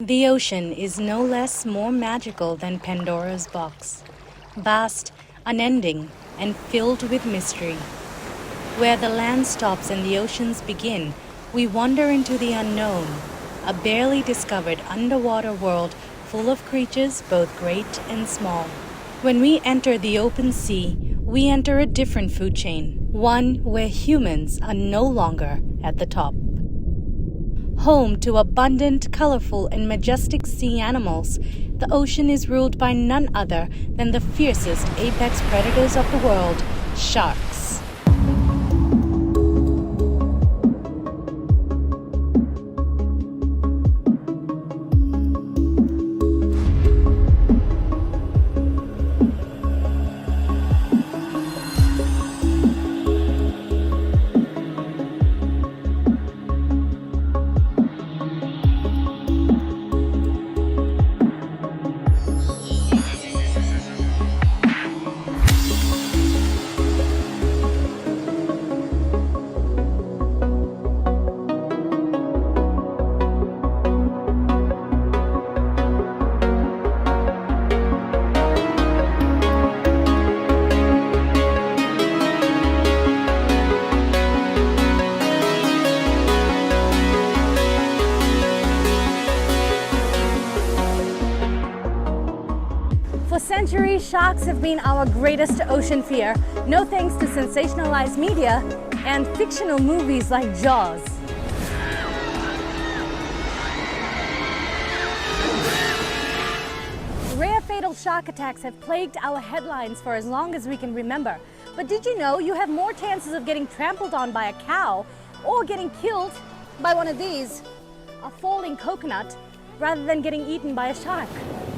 The ocean is no less more magical than Pandora's box. Vast, unending, and filled with mystery. Where the land stops and the oceans begin, we wander into the unknown, a barely discovered underwater world full of creatures both great and small. When we enter the open sea, we enter a different food chain, one where humans are no longer at the top. Home to abundant, colorful, and majestic sea animals, the ocean is ruled by none other than the fiercest apex predators of the world, sharks. For centuries, sharks have been our greatest ocean fear, no thanks to sensationalized media and fictional movies like Jaws. Rare fatal shark attacks have plagued our headlines for as long as we can remember. But did you know you have more chances of getting trampled on by a cow or getting killed by one of these, a falling coconut, rather than getting eaten by a shark?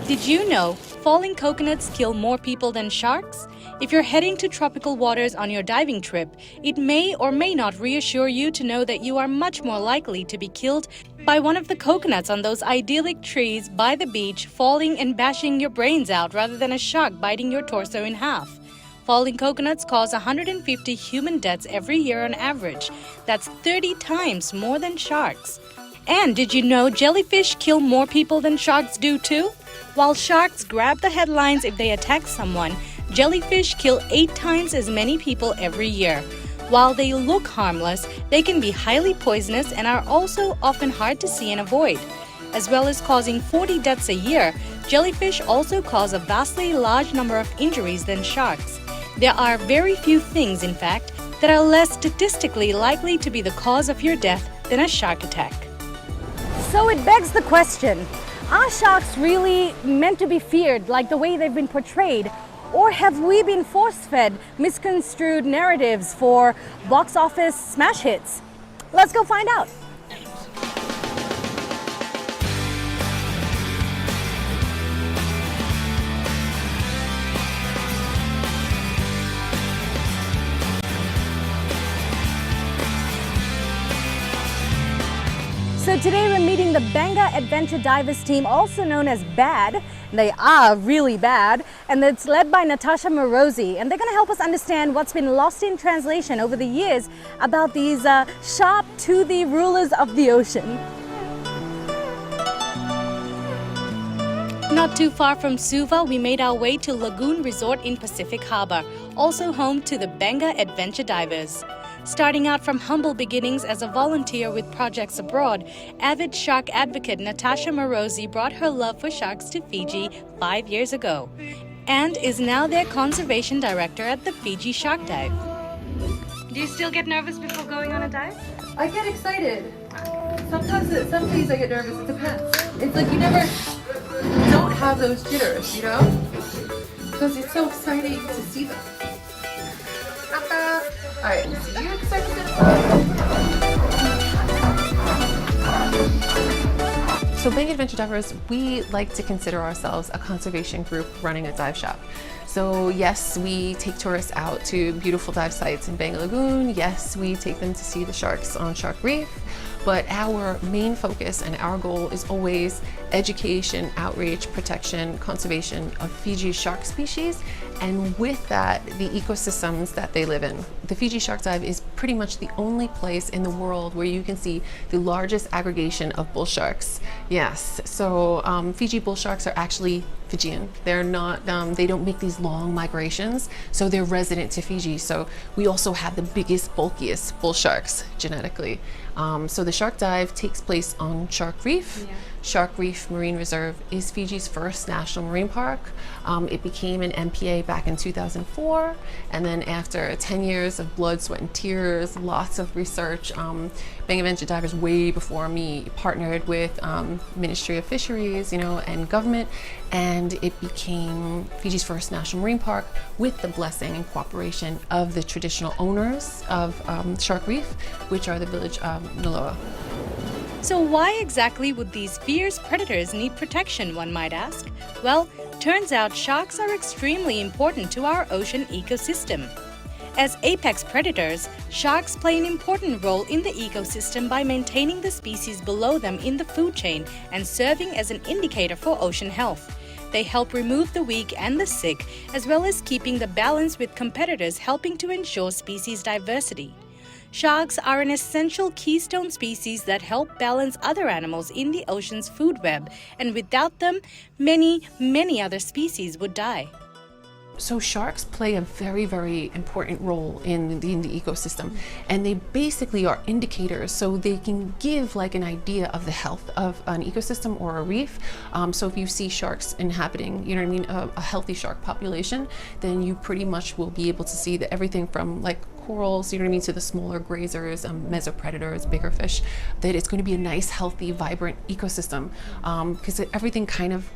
Did you know falling coconuts kill more people than sharks? If you're heading to tropical waters on your diving trip, it may or may not reassure you to know that you are much more likely to be killed by one of the coconuts on those idyllic trees by the beach, falling and bashing your brains out rather than a shark biting your torso in half. Falling coconuts cause 150 human deaths every year on average. That's 30 times more than sharks. And did you know jellyfish kill more people than sharks do too? While sharks grab the headlines if they attack someone, jellyfish kill 8 times as many people every year. While they look harmless, they can be highly poisonous and are also often hard to see and avoid. As well as causing 40 deaths a year, jellyfish also cause a vastly large number of injuries than sharks. There are very few things, in fact, that are less statistically likely to be the cause of your death than a shark attack. So it begs the question, are sharks really meant to be feared like the way they've been portrayed? Or have we been force-fed misconstrued narratives for box office smash hits? Let's go find out. So today we're meeting the Beqa Adventure Divers Team, also known as BAD. They are really bad, and it's led by Natasha Morosi, and they're going to help us understand what's been lost in translation over the years about these sharp, toothy rulers of the ocean. Not too far from Suva, we made our way to Lagoon Resort in Pacific Harbor, also home to the Beqa Adventure Divers. Starting out from humble beginnings as a volunteer with projects abroad, avid shark advocate Natasha Morosi brought her love for sharks to Fiji 5 years ago and is now their conservation director at the Fiji Shark Dive. Do you still get nervous before going on a dive? I get excited. Some days I get nervous. It depends. It's like you never don't have those jitters, you know? Because it's so exciting to see them. Alright, so you excited? So Beqa Adventure Divers, we like to consider ourselves a conservation group running a dive shop. So yes, we take tourists out to beautiful dive sites in Beqa Lagoon. Yes, we take them to see the sharks on Shark Reef. But our main focus and our goal is always education, outreach, protection, conservation of Fiji shark species, and with that, the ecosystems that they live in. The Fiji Shark Dive is pretty much the only place in the world where you can see the largest aggregation of bull sharks. Yes, so Fiji bull sharks are actually Fijian. They're not, they don't make these long migrations, so they're resident to Fiji. So we also have the biggest, bulkiest bull sharks genetically. So the shark dive takes place on Shark Reef. Yeah. Shark Reef Marine Reserve is Fiji's first national marine park. It became an MPA back in 2004, and then after 10 years of blood, sweat, and tears, lots of research, Beqa Adventure Divers, way before me, partnered with Ministry of Fisheries, and government, and it became Fiji's first national marine park with the blessing and cooperation of the traditional owners of Shark Reef, which are the village of Naloa. So why exactly would these fierce predators need protection, one might ask? Well, turns out sharks are extremely important to our ocean ecosystem. As apex predators, sharks play an important role in the ecosystem by maintaining the species below them in the food chain and serving as an indicator for ocean health. They help remove the weak and the sick, as well as keeping the balance with competitors, helping to ensure species diversity. Sharks are an essential keystone species that help balance other animals in the ocean's food web, and without them, many, many other species would die. So sharks play a very, very important role in the ecosystem, and they basically are indicators, so they can give like an idea of the health of an ecosystem or a reef. So if you see sharks inhabiting, a healthy shark population, then you pretty much will be able to see that everything from like corals, to the smaller grazers, mesopredators, bigger fish, that it's going to be a nice, healthy, vibrant ecosystem, because everything kind of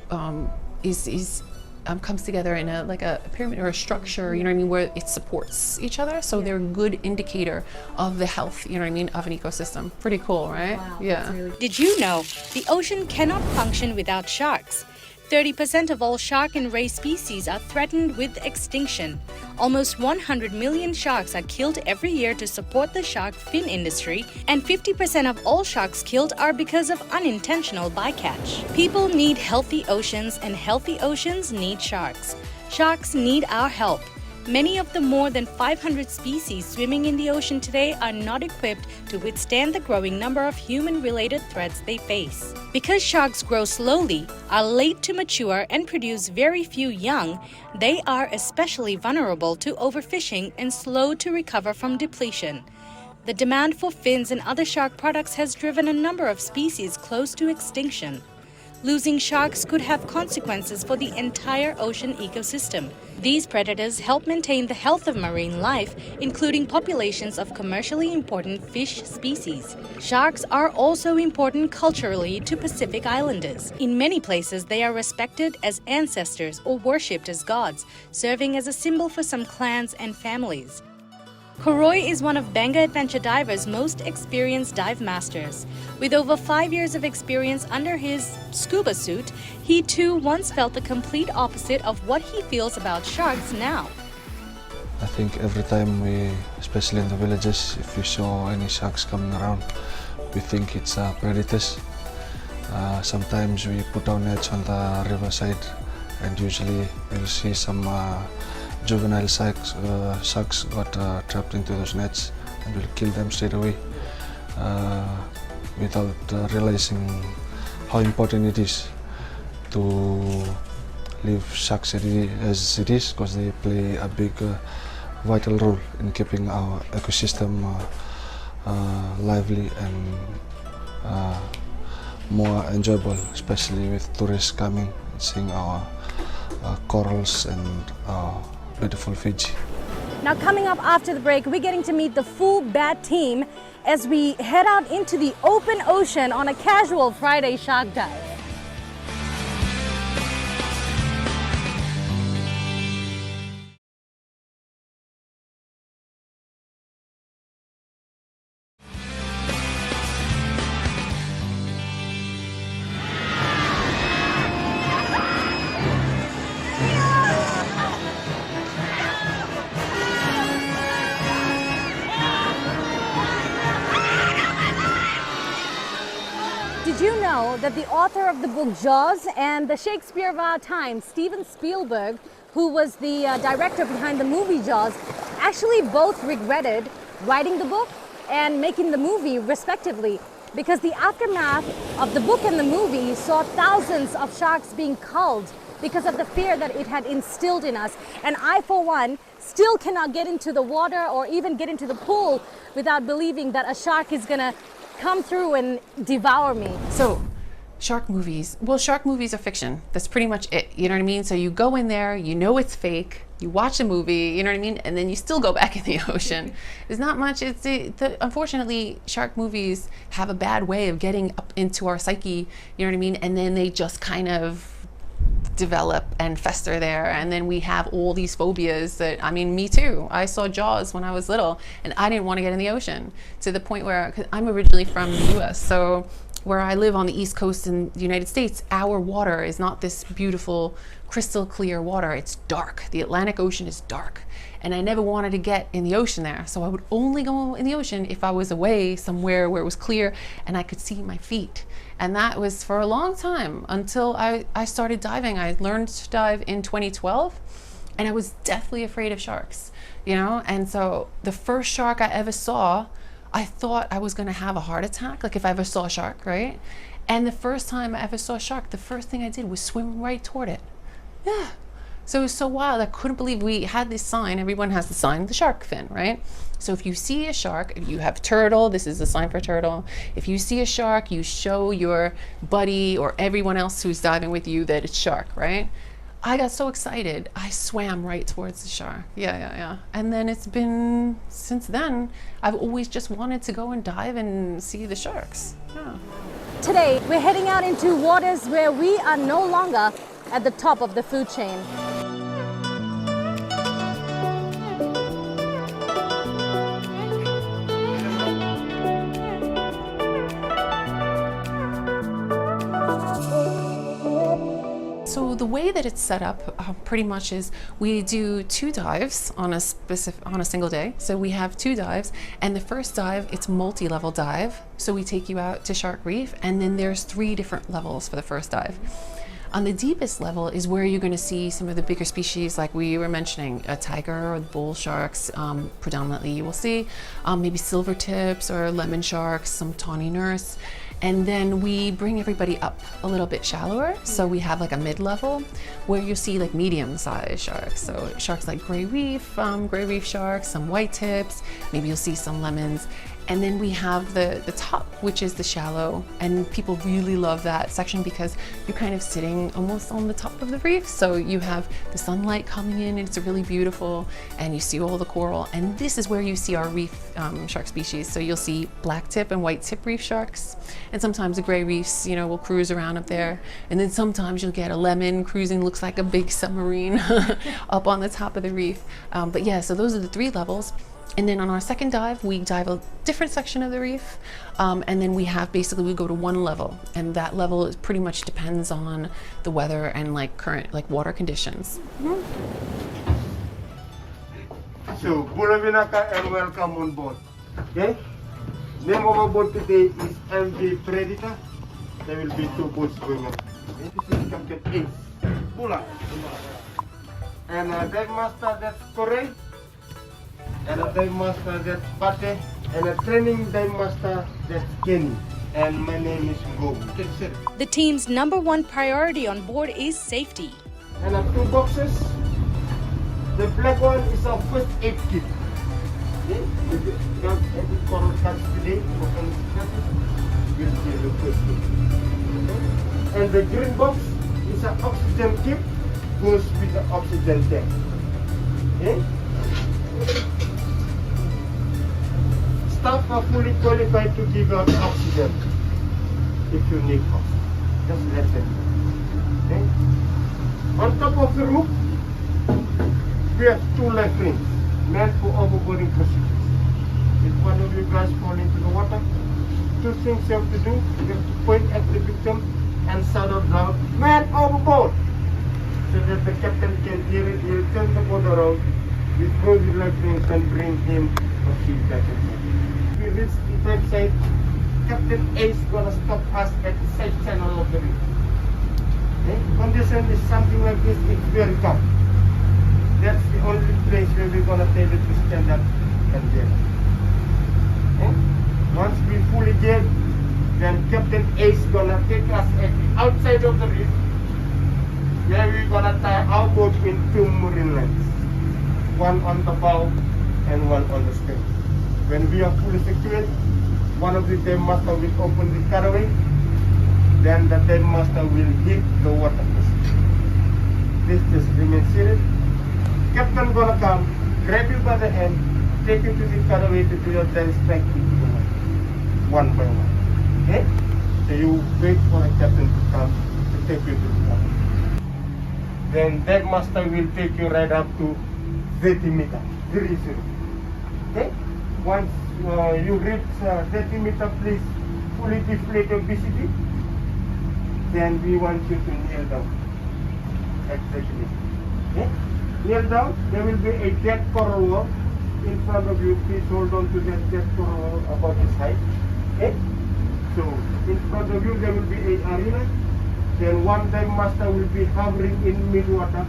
comes together in a pyramid or a structure, where it supports each other. So they're a good indicator of the health, of an ecosystem. Pretty cool, right? Wow, Yeah. really... Did you know the ocean cannot function without sharks? 30% of all shark and ray species are threatened with extinction. Almost 100 million sharks are killed every year to support the shark fin industry, and 50% of all sharks killed are because of unintentional bycatch. People need healthy oceans, and healthy oceans need sharks. Sharks need our help. Many of the more than 500 species swimming in the ocean today are not equipped to withstand the growing number of human-related threats they face. Because sharks grow slowly, are late to mature, and produce very few young, they are especially vulnerable to overfishing and slow to recover from depletion. The demand for fins and other shark products has driven a number of species close to extinction. Losing sharks could have consequences for the entire ocean ecosystem. These predators help maintain the health of marine life, including populations of commercially important fish species. Sharks are also important culturally to Pacific Islanders. In many places, they are respected as ancestors or worshipped as gods, serving as a symbol for some clans and families. Koroi is one of Beqa Adventure Divers' most experienced dive masters. With over 5 years of experience under his scuba suit, he too once felt the complete opposite of what he feels about sharks now. I think every time especially in the villages, if we saw any sharks coming around, we think it's predators. Sometimes we put our nets on the riverside, and usually we'll see some juvenile sharks got trapped into those nets, and we'll kill them straight away without realizing how important it is to leave sharks as it is, because they play a big vital role in keeping our ecosystem lively and more enjoyable, especially with tourists coming and seeing our corals and our beautiful Fiji. Now coming up after the break, we're getting to meet the full BAT team as we head out into the open ocean on a casual Friday shark dive. that the author of the book Jaws and the Shakespeare of our time, Steven Spielberg, who was the director behind the movie Jaws, actually both regretted writing the book and making the movie respectively, because the aftermath of the book and the movie saw thousands of sharks being culled because of the fear that it had instilled in us. And I, for one, still cannot get into the water or even get into the pool without believing that a shark is gonna come through and devour me. So, shark movies. Well, shark movies are fiction. That's pretty much it. You know what I mean? So you go in there, you know it's fake, you watch the movie, you know what I mean? And then you still go back in the ocean. There's not much. Unfortunately, shark movies have a bad way of getting up into our psyche, you know what I mean? And then they just kind of develop and fester there, and then we have all these phobias that, I mean, me too. I saw Jaws when I was little and I didn't want to get in the ocean, to the point where, 'cause I'm originally from the US, so where I live on the East Coast in the United States, our water is not this beautiful crystal clear water. It's dark. The Atlantic Ocean is dark, and I never wanted to get in the ocean there, so I would only go in the ocean if I was away somewhere where it was clear and I could see my feet. And that was for a long time, until I started diving. I learned to dive in 2012, and I was deathly afraid of sharks, you know? And so the first shark I ever saw, I thought I was gonna have a heart attack, like if I ever saw a shark, right? And the first time I ever saw a shark, the first thing I did was swim right toward it. Yeah. So it was so wild. I couldn't believe we had this sign. Everyone has the sign, the shark fin, right? So if you see a shark, if you have turtle, this is the sign for turtle. If you see a shark, you show your buddy or everyone else who's diving with you that it's shark, right? I got so excited, I swam right towards the shark. Yeah. And then it's been, since then, I've always just wanted to go and dive and see the sharks. Yeah. Today, we're heading out into waters where we are no longer at the top of the food chain. So the way that it's set up pretty much is we do 2 dives on a single day. So we have 2 dives, and the first dive, it's multi-level dive. So we take you out to Shark Reef, and then there's 3 different levels for the first dive. On the deepest level is where you're going to see some of the bigger species, like we were mentioning, a tiger or bull sharks. Predominantly you will see maybe silver tips or lemon sharks, some tawny nurse. And then we bring everybody up a little bit shallower. So we have like a mid-level where you'll see like medium-sized sharks. So sharks like gray reef sharks, some white tips, maybe you'll see some lemons. And then we have the top, which is the shallow, and people really love that section because you're kind of sitting almost on the top of the reef. So you have the sunlight coming in, and it's really beautiful, and you see all the coral. And this is where you see our reef shark species. So you'll see black tip and white tip reef sharks, and sometimes the gray reefs, you know, will cruise around up there. And then sometimes you'll get a lemon cruising, looks like a big submarine up on the top of the reef. But yeah, so those are the 3 levels. And then on our second dive, we dive a different section of the reef. And then we go to 1 level. And that level is pretty much depends on the weather and like current, like water conditions. So, Bulavinaka and welcome on board. Okay? Name of our boat today is MV Predator. There will be 2 boats going up. This is Captain Ace Bula. And dive master, that's Kerry. And a dive master, that's Pate. And a training dive master, that's Kenny. And my name is Go. The team's #1 priority on board is safety. And 2 boxes. The black one is our first aid kit. Okay? If you have any coral cuts today, we'll see the first aid kit. Okay? And the green box is an oxygen kit, goes with the oxygen tank. Okay? Staff are fully qualified to give out oxygen if you need oxygen. Just let them know. Okay? On top of the roof, we have 2 life rings meant for overboarding procedures. If one of you guys fall into the water, 2 things you have to do. You have to point at the victim and shout out loud, "Man overboard!" So that the captain can hear it. He'll turn the boat around, we throw the life rings and bring him or she back in. We reach the dive site, Captain A is gonna stop us at the side channel of the reef. Okay? Condition is something like this, it's very calm. That's the only place where we're gonna tell it to stand up and get. Okay? Once we fully get, then Captain A is gonna take us at the outside of the reef, where we're gonna tie our boat in 2 marine lines. One on the bow and one on the stern. When we are fully secured, one of the dam master will open the caraway, then the dam master will hit the water. This just remains seated. Captain gonna come, grab you by the hand, take you to the caraway to do your dam strike into the water, one by one. Okay? So you wait for a captain to come to take you to the caraway. Then that master will take you right up to 30 meters. Very soon. Okay? Once you reach 30 meters, please fully deflate your BCD. Then we want you to kneel down. Exactly. Okay? Kneel down. There will be a dead coral wall in front of you. Please hold on to that dead coral wall about this height. Okay? So in front of you there will be a arena. Then one dive master will be hovering in mid-water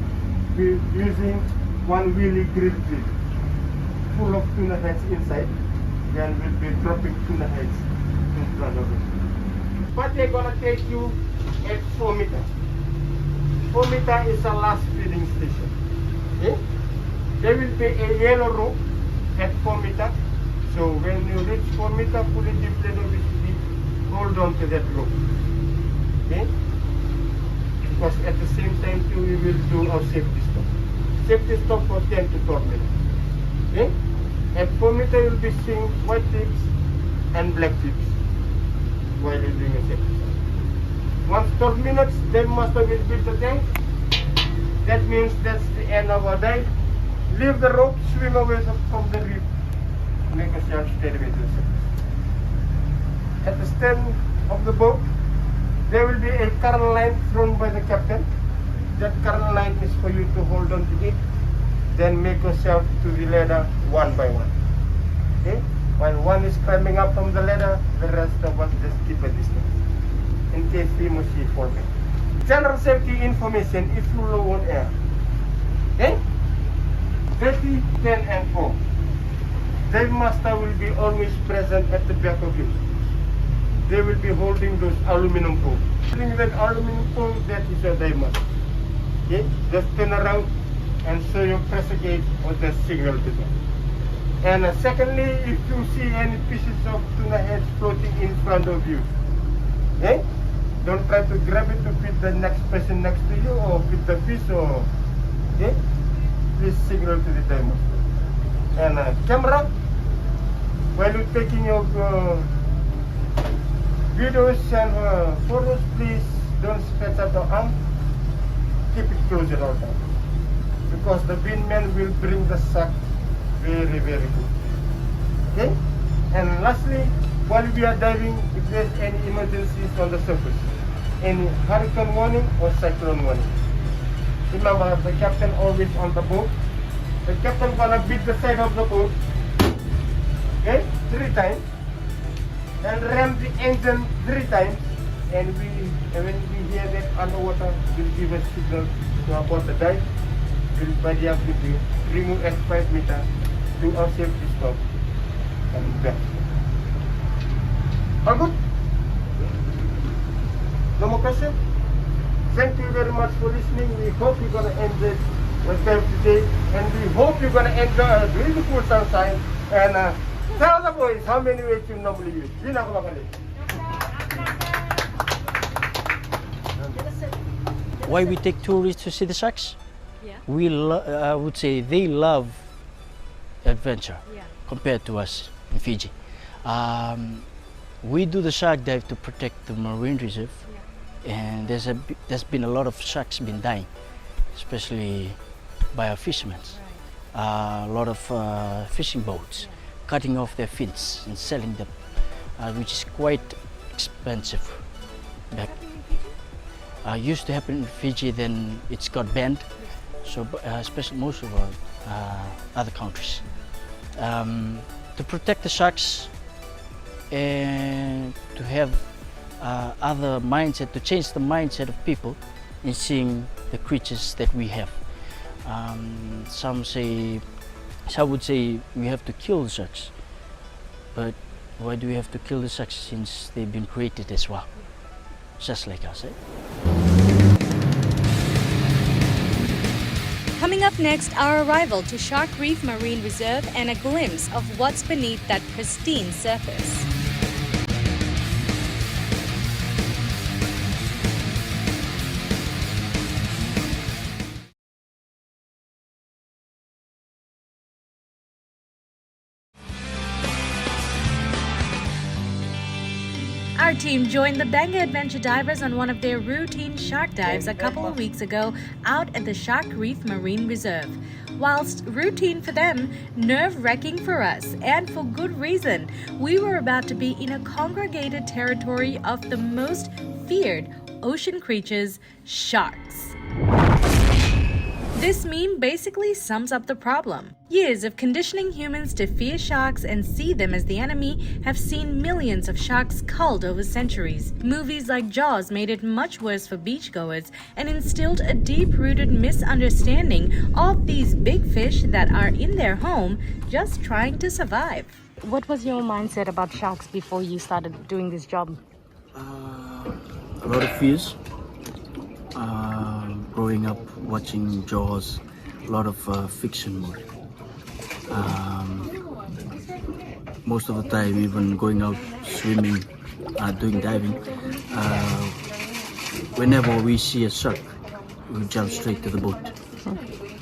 using one wheelie grill drill full of tuna heads inside. Then we'll be dropping tuna heads in front of it. But they're gonna take you at 4 meters. 4 meters is the last feeding station. Okay? There will be a yellow rope at 4 meters. So when you reach 4 meters, fully deflate of BCD, hold on to that rope. Okay? Because at the same time too, we will do our safety stop. Safety stop for 10 to 12 minutes. Okay? At 4 meters, you'll be seeing white tips and black tips while you're doing a safety stop. Once 12 minutes, then master will build the tank. That means that's the end of our dive. Leave the rope, swim away from the reef. Make yourself steady with yourself. At the stern of the boat, there will be a current line thrown by the captain. That current line is for you to hold on to it. Then make yourself to the ladder one by one. Okay? While one is climbing up from the ladder, the rest of us just keep a distance in case he must see for me. General safety information if you low on air. Okay? 30, 10 and 4. Dive master will be always present at the back of you. They will be holding those aluminum poles. Holding that aluminum pole, that is your dive master. Okay? Just turn around and show your pressure gauge or the signal to them. And secondly, if you see any pieces of tuna heads floating in front of you, okay? Don't try to grab it to feed the next person next to you or feed the fish or, okay? Please signal to the dive master. And camera, while you're taking your videos and photos, please don't stretch out the arm. Keep it closed at all times. Because the windman will bring the suck very, very good. Okay? And lastly, while we are diving, if there's any emergencies on the surface, any hurricane warning or cyclone warning, remember the captain always on the boat. The captain gonna beat the side of the boat, okay, 3 times, and ram the engine 3 times, and when we hear that underwater, will give a signal to about the dive. Will by the amplitude remove at 5 meters to our safety stop and back. All good? No more questions? Thank you very much for listening. We hope you're gonna enjoy yourself today, and we hope you're gonna enjoy a beautiful sunshine. And tell the boys how many weights you normally use. Why we take tourists to see the sharks? Yeah. I would say they love adventure compared to us in Fiji. We do the shark dive to protect the marine reserve, and there's been a lot of sharks been dying, especially by our fishermen. A lot of fishing boats cutting off their fins and selling them, which is quite expensive. Used to happen in Fiji, then it's got banned. So, especially most of our other countries. To protect the sharks, and to have other mindset, to change the mindset of people in seeing the creatures that we have. Some would say we have to kill the sharks, but why do we have to kill the sharks since they've been created as well, just like us, eh? Coming up next, our arrival to Shark Reef Marine Reserve and a glimpse of what's beneath that pristine surface. Our team joined the Beqa Adventure Divers on one of their routine shark dives a couple of weeks ago out at the Shark Reef Marine Reserve. Whilst routine for them, nerve-wracking for us, and for good reason. We were about to be in a congregated territory of the most feared ocean creatures, sharks. This meme basically sums up the problem. Years of conditioning humans to fear sharks and see them as the enemy have seen millions of sharks culled over centuries. Movies like Jaws made it much worse for beachgoers and instilled a deep-rooted misunderstanding of these big fish that are in their home just trying to survive. What was your mindset about sharks before you started doing this job? A lot of fears. Growing up watching Jaws, a lot of fiction movie. Most of the time, even going out swimming, doing diving, whenever we see a shark, we jump straight to the boat.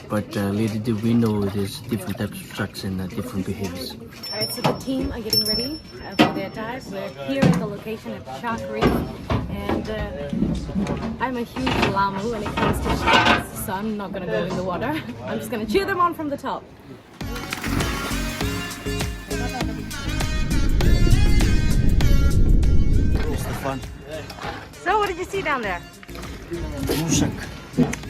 But little do we know there's different types of sharks and different behaviors. All right, so the team are getting ready for their dive. We're here at the location at Shark Reef, and I'm a huge llama when it comes to sharks, so I'm not going to go in the water. I'm just going to cheer them on from the top. It's the fun. So what did you see down there? No shark.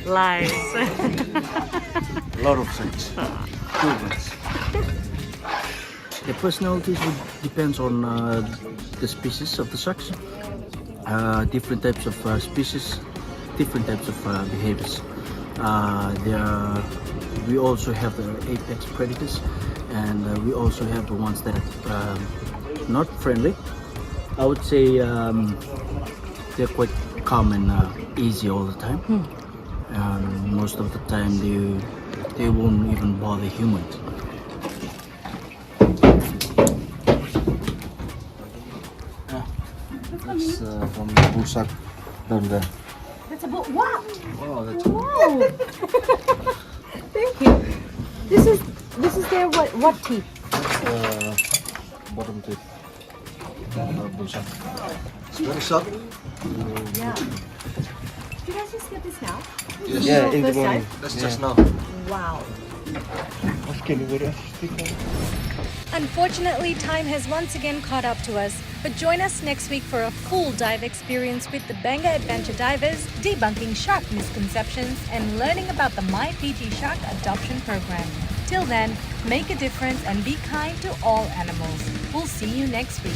Lies. A lot of sharks. Two ones. The personalities would depends on the species of the sharks. Different types of species, different types of behaviors. We also have the apex predators, and we also have the ones that are not friendly. I would say they're quite calm and easy all the time. Most of the time they won't even bother humans. That's from the bull shark down there. That's a boat. Wow! Oh, that's Whoa! Thank you. This is their what teeth? bottom teeth. Bull shark. It's very sharp. Yeah. Did you guys just get this now? Yes. Yeah, in the morning. That's just now. Wow. Unfortunately, time has once again caught up to us, but join us next week for a full dive experience with the Beqa Adventure Divers, debunking shark misconceptions and learning about the My Fiji Shark Adoption Program. Till then, make a difference and be kind to all animals. We'll see you next week.